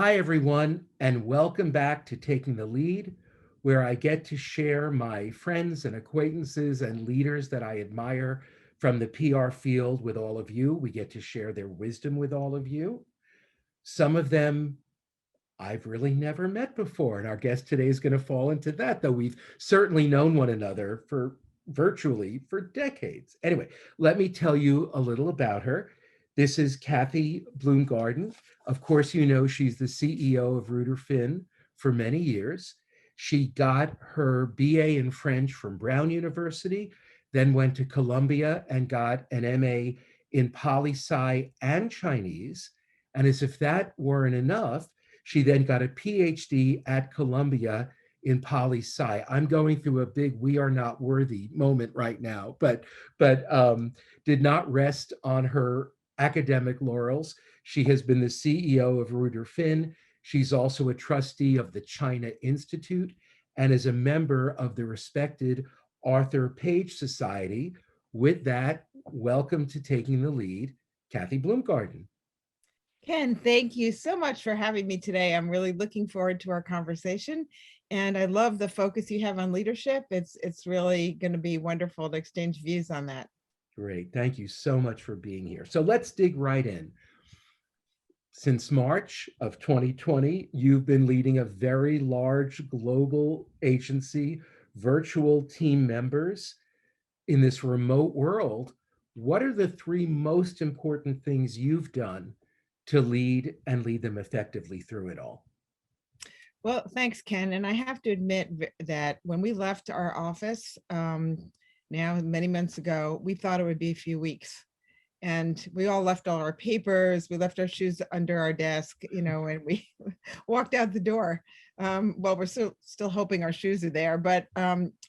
Hi, everyone, and welcome back to Taking the Lead, where I get to share my friends and acquaintances and leaders that I admire from the PR field with all of you. We get to share their wisdom with all of you. Some of them I've really never met before, and our guest today is going to fall into that, though we've certainly known one another for virtually for decades. Anyway, let me tell you a little about her. This is Kathy Bloomgarden. Of course, you know she's the CEO of Reuter Finn for many years. She got her BA in French from Brown University, then went to Columbia and got an MA in poli-sci and Chinese. And as if that weren't enough, she then got a PhD at Columbia in poli-sci. I'm going through a big "we are not worthy" moment right now, but did not rest on her academic laurels. She has been the CEO of Reuter Finn. She's also a trustee of the China Institute and is a member of the respected Arthur Page Society. With that, welcome to Taking the Lead, Kathy Bloomgarden. Ken, thank you so much for having me today. I'm really looking forward to our conversation. And I love the focus you have on leadership. It's really going to be wonderful to exchange views on that. Great. Thank you so much for being here. So let's dig right in. Since March of 2020, you've been leading a very large global agency, virtual team members in this remote world. What are the three most important things you've done to lead and lead them effectively through it all? Well, thanks, Ken. And I have to admit that when we left our office now many months ago, we thought it would be a few weeks. And we all left all our papers, we left our shoes under our desk, and we walked out the door. Well, we're still hoping our shoes are there, but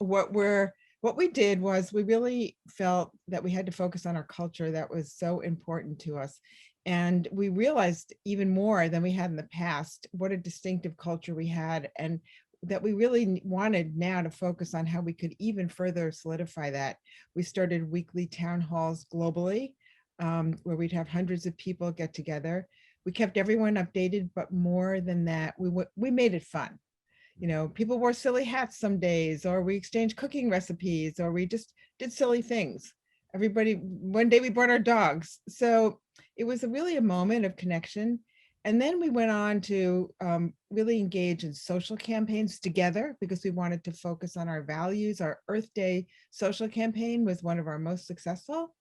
what we did was we really felt that we had to focus on our culture that was so important to us. And we realized even more than we had in the past what a distinctive culture we had, and that we really wanted now to focus on how we could even further solidify that. We started weekly town halls globally, where we'd have hundreds of people get together. We kept everyone updated, but more than that, we made it fun. People wore silly hats some days, or we exchanged cooking recipes, or we just did silly things. One day we brought our dogs. So it was really a moment of connection. And then we went on to really engage in social campaigns together because we wanted to focus on our values. Our Earth Day social campaign was one of our most successful.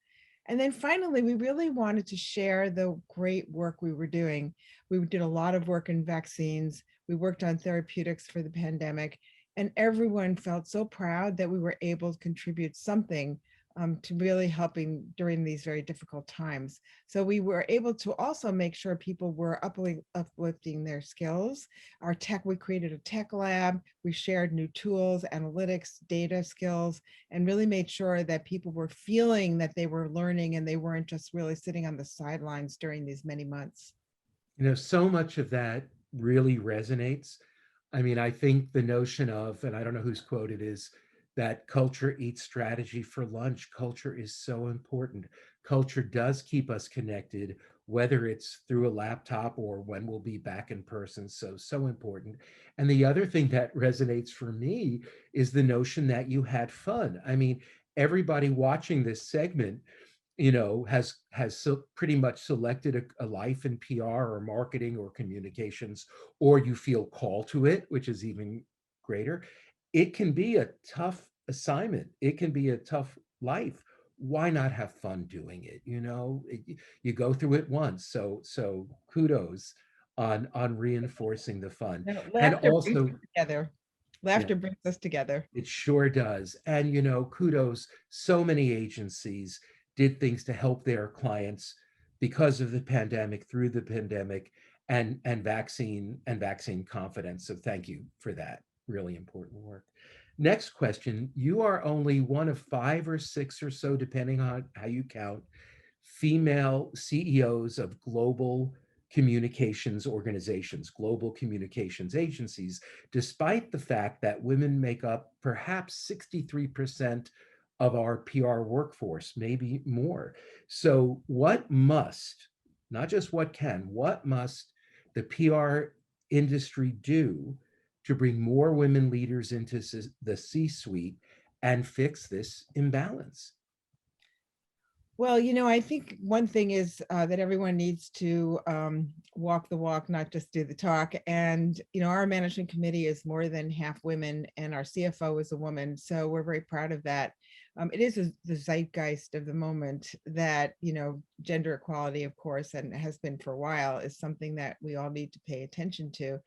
And then finally, we really wanted to share the great work we were doing. We did a lot of work in vaccines. We worked on therapeutics for the pandemic, and everyone felt so proud that we were able to contribute something to really helping during these very difficult times. So we were able to also make sure people were uplifting their skills. We created a tech lab, we shared new tools, analytics, data skills, and really made sure that people were feeling that they were learning and they weren't just really sitting on the sidelines during these many months. So much of that really resonates. I mean, I think the notion of, and I don't know whose quote it is, that culture eats strategy for lunch. Culture is so important. Culture does keep us connected, whether it's through a laptop or when we'll be back in person. So important. And the other thing that resonates for me is the notion that you had fun. I mean, everybody watching this segment has pretty much selected a life in PR or marketing or communications, or you feel called to it, which is even greater. It can be a tough assignment. It can be a tough life. Why not have fun doing it? You go through it once. So kudos on reinforcing the fun. And Laughter brings also, us together. yeah, Laughter brings us together. it sure does. And kudos, so many agencies did things to help their clients because of the pandemic, through the pandemic, and vaccine confidence. So thank you for that. Really important work. Next question. You are only one of 5 or 6 or so, depending on how you count, female CEOs of global communications organizations, global communications agencies, despite the fact that women make up perhaps 63% of our PR workforce, maybe more. So, what must, not just what can, what must the PR industry do to bring more women leaders into the C-suite and fix this imbalance? Well, I think one thing is that everyone needs to walk the walk, not just do the talk. And, our management committee is more than half women, and our CFO is a woman. So we're very proud of that. It is the zeitgeist of the moment that, gender equality, of course, and has been for a while, is something that we all need to pay attention to.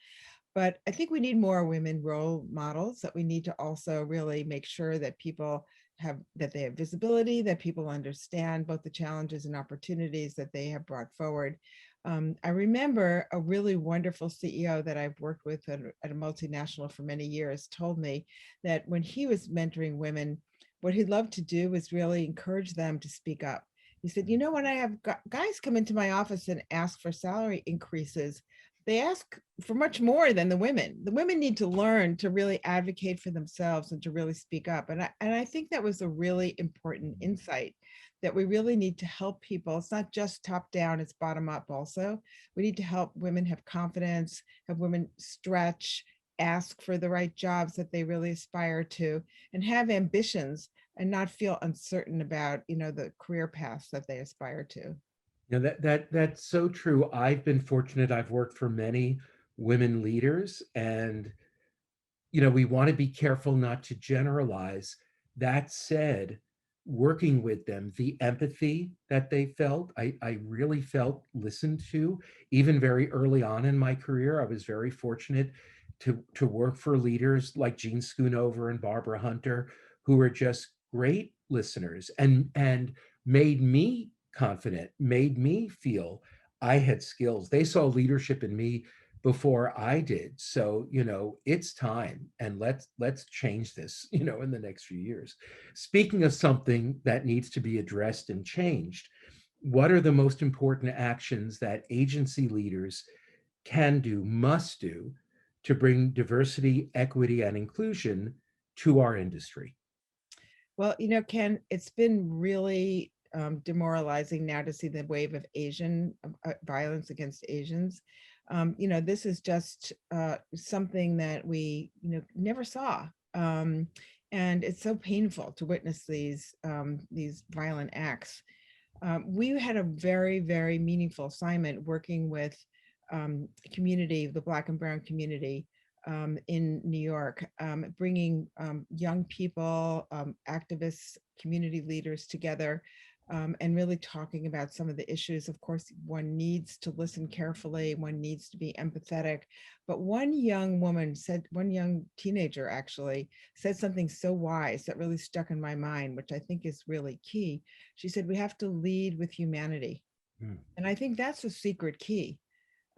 But I think we need more women role models, that we need to also really make sure that they have visibility, that people understand both the challenges and opportunities that they have brought forward. I remember a really wonderful CEO that I've worked with at a multinational for many years told me that when he was mentoring women, what he'd love to do was really encourage them to speak up. He said, when I have guys come into my office and ask for salary increases, they ask for much more than the women. The women need to learn to really advocate for themselves and to really speak up. And I think that was a really important insight, that we really need to help people. It's not just top down, it's bottom up also. We need to help women have confidence, have women stretch, ask for the right jobs that they really aspire to, and have ambitions and not feel uncertain about, the career paths that they aspire to. That's so true. I've been fortunate. I've worked for many women leaders, and we want to be careful not to generalize. That said, working with them, the empathy that they felt, I really felt listened to. Even very early on in my career, I was very fortunate to work for leaders like Jean Schoonover and Barbara Hunter, who were just great listeners and made me confident, made me feel I had skills. They saw leadership in me before I did. So, it's time, and let's change this, in the next few years. Speaking of something that needs to be addressed and changed, what are the most important actions that agency leaders can do, must do, to bring diversity, equity, and inclusion to our industry? Well, Ken, it's been really demoralizing now to see the wave of Asian violence against Asians. This is just something that we, never saw. And it's so painful to witness these violent acts. We had a very, very meaningful assignment working with community, the Black and Brown community in New York, bringing young people, activists, community leaders together, and really talking about some of the issues. Of course, one needs to listen carefully, one needs to be empathetic. But one young teenager actually said something so wise that really stuck in my mind, which I think is really key. She said, we have to lead with humanity. Mm. And I think that's the secret key.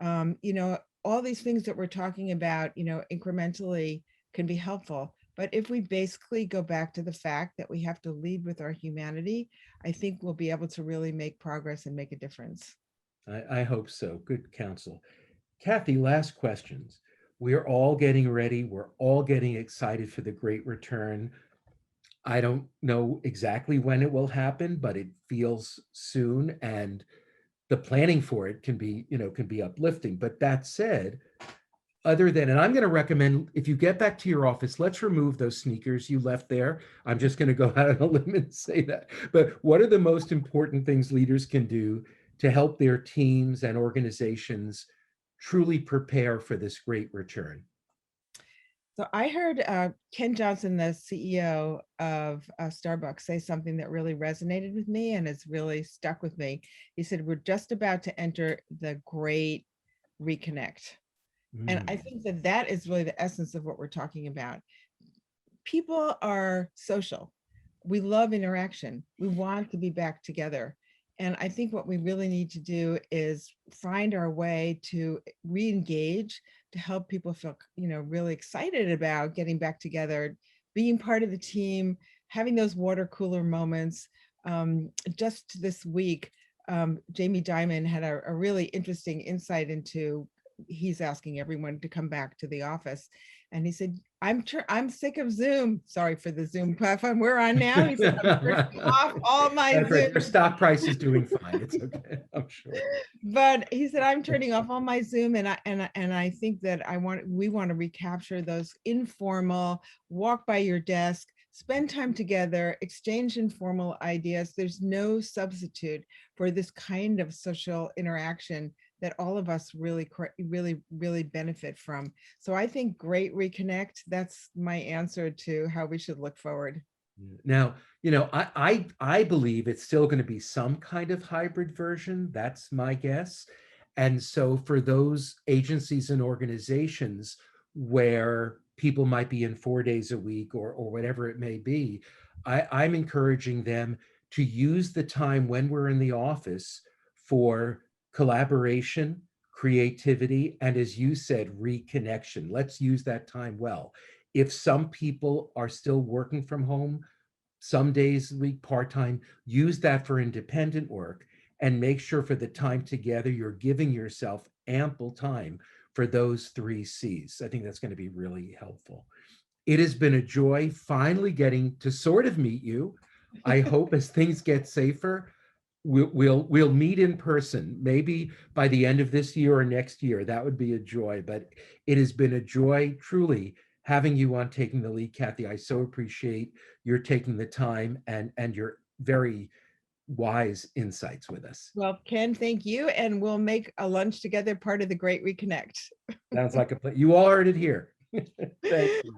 All these things that we're talking about, incrementally can be helpful. But if we basically go back to the fact that we have to lead with our humanity, I think we'll be able to really make progress and make a difference. I hope so. Good counsel. Kathy, last questions. We're all getting ready. We're all getting excited for the great return. I don't know exactly when it will happen, but it feels soon, and the planning for it can be uplifting. But that said, other than, and I'm going to recommend, if you get back to your office, let's remove those sneakers you left there. I'm just going to go out on a limb and say that. But what are the most important things leaders can do to help their teams and organizations truly prepare for this great return? So I heard Ken Johnson, the CEO of Starbucks, say something that really resonated with me and has really stuck with me. He said, we're just about to enter the great reconnect. And I Mm. think that that is really the essence of what we're talking about. People are social. We love interaction. We want to be back together. And I think what we really need to do is find our way to re-engage, to help people feel, really excited about getting back together, being part of the team, having those water cooler moments. Just this week, Jamie Dimon had a really interesting insight into he's asking everyone to come back to the office. And he said, I'm sick of Zoom. Sorry for the Zoom platform we're on now. He said, I'm turning off all my That's right. Your Zoom. stock price is doing fine. It's okay, I'm sure. But he said, I'm turning off all my Zoom. And I think that we want to recapture those informal, walk by your desk, spend time together, exchange informal ideas. There's no substitute for this kind of social interaction that all of us really benefit from. So I think great reconnect. That's my answer to how we should look forward. Now, I believe it's still going to be some kind of hybrid version. That's my guess. And so for those agencies and organizations where people might be in 4 days a week or whatever it may be, I'm encouraging them to use the time when we're in the office for collaboration, creativity, and as you said, reconnection. Let's use that time well. If some people are still working from home, some days a week, part-time, use that for independent work and make sure for the time together, you're giving yourself ample time for those 3 C's. I think that's going to be really helpful. It has been a joy finally getting to sort of meet you. I hope as things get safer, we'll meet in person, maybe by the end of this year or next year. That would be a joy. But it has been a joy, truly, having you on Taking the Lead, Kathy. I so appreciate your taking the time and your very wise insights with us. Well, Ken, thank you. And we'll make a lunch together part of the Great Reconnect. Sounds like a plan. You all heard it here. Thank you.